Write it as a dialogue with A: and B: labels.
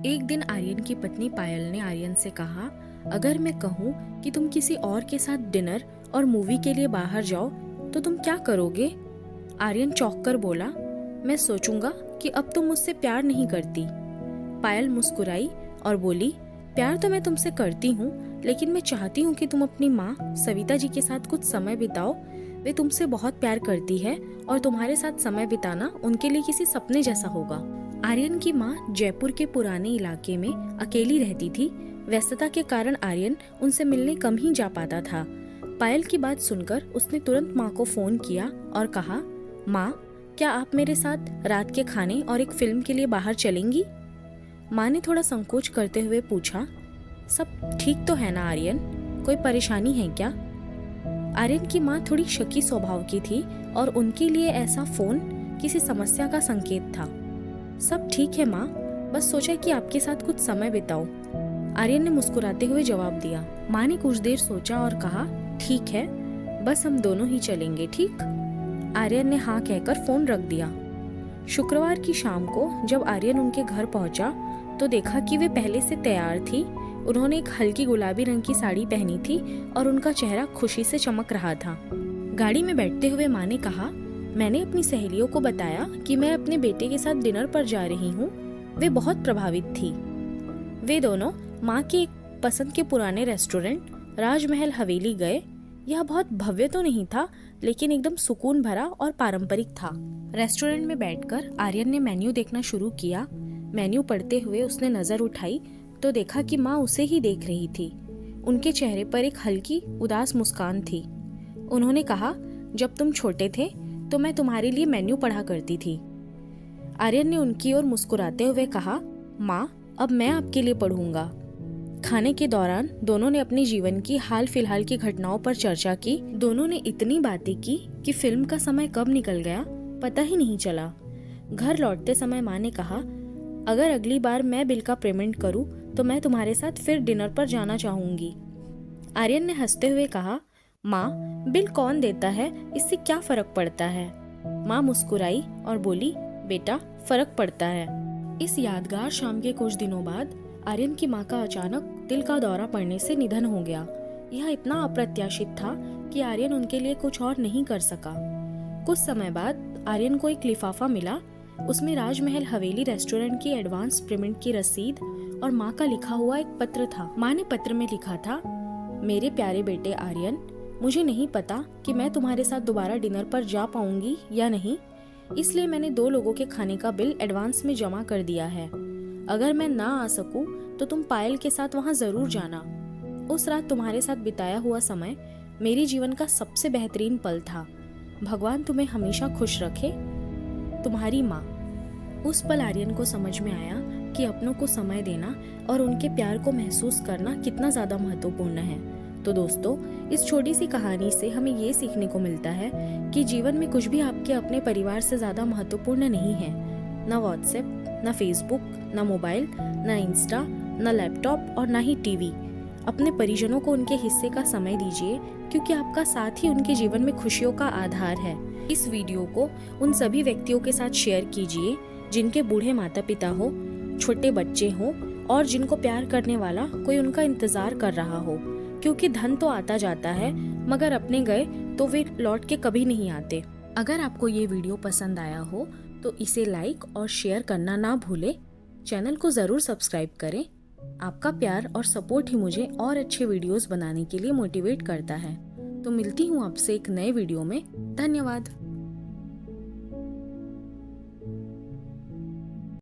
A: एक दिन आर्यन की पत्नी पायल ने आर्यन से कहा, अगर मैं कहूँ कि तुम किसी और के साथ डिनर और मूवी के लिए बाहर जाओ तो तुम क्या करोगे? आर्यन चौंक कर बोला, मैं सोचूंगा कि अब तुम मुझसे प्यार नहीं करती। पायल मुस्कुराई और बोली, प्यार तो मैं तुमसे करती हूँ, लेकिन मैं चाहती हूँ कि तुम अपनी माँ सविता जी के साथ कुछ समय बिताओ। वे तुमसे बहुत प्यार करती है और तुम्हारे साथ समय बिताना उनके लिए किसी सपने जैसा होगा। आर्यन की माँ जयपुर के पुराने इलाके में अकेली रहती थी। व्यस्तता के कारण आर्यन उनसे मिलने कम ही जा पाता था। पायल की बात सुनकर उसने तुरंत माँ को फोन किया और कहा, माँ, क्या आप मेरे साथ रात के खाने और एक फिल्म के लिए बाहर चलेंगी? माँ ने थोड़ा संकोच करते हुए पूछा, सब ठीक तो है ना आर्यन, कोई परेशानी है क्या? आर्यन की माँ थोड़ी शकी स्वभाव की थी और उनके लिए ऐसा फोन किसी समस्या का संकेत था। सब ठीक है माँ, बस सोचा कि आपके साथ कुछ समय बिताओ, आर्यन ने मुस्कुराते हुए जवाब दिया। माँ ने कुछ देर सोचा और कहा, ठीक है, बस हम दोनों ही चलेंगे, ठीक? आर्यन ने हाँ कहकर फोन रख दिया। शुक्रवार की शाम को जब आर्यन उनके घर पहुंचा तो देखा कि वे पहले से तैयार थी। उन्होंने एक हल्की गुलाबी रंग की साड़ी पहनी थी और उनका चेहरा खुशी से चमक रहा था। गाड़ी में बैठते हुए माँ ने कहा, मैंने अपनी सहेलियों को बताया कि मैं अपने बेटे के साथ डिनर पर जा रही हूँ। वे बहुत प्रभावित थी। वे दोनों माँ के एक पसंद के पुराने रेस्टोरेंट राजमहल हवेली गए। यह बहुत भव्य तो नहीं था, लेकिन एकदम सुकून भरा और पारंपरिक था। रेस्टोरेंट में बैठकर आर्यन ने मेन्यू देखना शुरू किया। मेन्यू पढ़ते हुए उसने नजर उठाई तो देखा कि माँ उसे ही देख रही थी। उनके चेहरे पर एक हल्की उदास मुस्कान थी। उन्होंने कहा, जब तुम छोटे थे तो मैं तुम्हारे लिए मेन्यू पढ़ा करती थी। आर्यन ने उनकी ओर मुस्कुराते हुए कहा, माँ, अब मैं आपके लिए पढ़ूंगा। खाने के दौरान दोनों ने अपने जीवन की हाल फिलहाल की घटनाओं पर चर्चा की। दोनों ने इतनी बातें की कि फिल्म का समय कब निकल गया पता ही नहीं चला। घर लौटते समय माँ ने कहा, अगर अगली बार मैं बिल का पेमेंट करूँ तो मैं तुम्हारे साथ फिर डिनर पर जाना चाहूंगी। आर्यन ने हंसते हुए कहा, माँ, बिल कौन देता है, इससे क्या फर्क पड़ता है? माँ मुस्कुराई और बोली, बेटा, फर्क पड़ता है। इस यादगार शाम के कुछ दिनों बाद आर्यन की माँ का अचानक दिल का दौरा पड़ने से निधन हो गया। यह इतना अप्रत्याशित था कि आर्यन उनके लिए कुछ और नहीं कर सका। कुछ समय बाद आर्यन को एक लिफाफा मिला। उसमें राजमहल हवेली रेस्टोरेंट की एडवांस पेमेंट की रसीद और माँ का लिखा हुआ एक पत्र था। माँ ने पत्र में लिखा था, मेरे प्यारे बेटे आर्यन, मुझे नहीं पता कि मैं तुम्हारे साथ दोबारा डिनर पर जा पाऊंगी या नहीं, इसलिए मैंने 2 लोगों के खाने का बिल एडवांस में जमा कर दिया है। अगर मैं ना आ सकूं तो तुम पायल के साथ वहां जरूर जाना। उस रात तुम्हारे साथ बिताया हुआ समय मेरे जीवन का सबसे बेहतरीन पल था। भगवान तुम्हें हमेशा खुश रखे, तुम्हारी माँ। उस पल आर्यन को समझ में आया कि अपनों को समय देना और उनके प्यार को महसूस करना कितना ज्यादा महत्वपूर्ण है। तो दोस्तों, इस छोटी सी कहानी से हमें ये सीखने को मिलता है कि जीवन में कुछ भी आपके अपने परिवार से ज्यादा महत्वपूर्ण नहीं है। ना व्हाट्सएप, ना फेसबुक, ना मोबाइल, ना इंस्टा, ना लैपटॉप और ना ही टीवी। अपने परिजनों को उनके हिस्से का समय दीजिए, क्योंकि आपका साथ ही उनके जीवन में खुशियों का आधार है। इस वीडियो को उन सभी व्यक्तियों के साथ शेयर कीजिए जिनके बूढ़े माता पिता हो, छोटे बच्चे हो और जिनको प्यार करने वाला कोई उनका इंतजार कर रहा हो। क्योंकि धन तो आता जाता है, मगर अपने गए तो वे लौट के कभी नहीं आते। अगर आपको ये वीडियो पसंद आया हो तो इसे लाइक और शेयर करना ना भूले। चैनल को जरूर सब्सक्राइब करें। आपका प्यार और सपोर्ट ही मुझे और अच्छे वीडियोस बनाने के लिए मोटिवेट करता है। तो मिलती हूँ आपसे एक नए वीडियो में। धन्यवाद।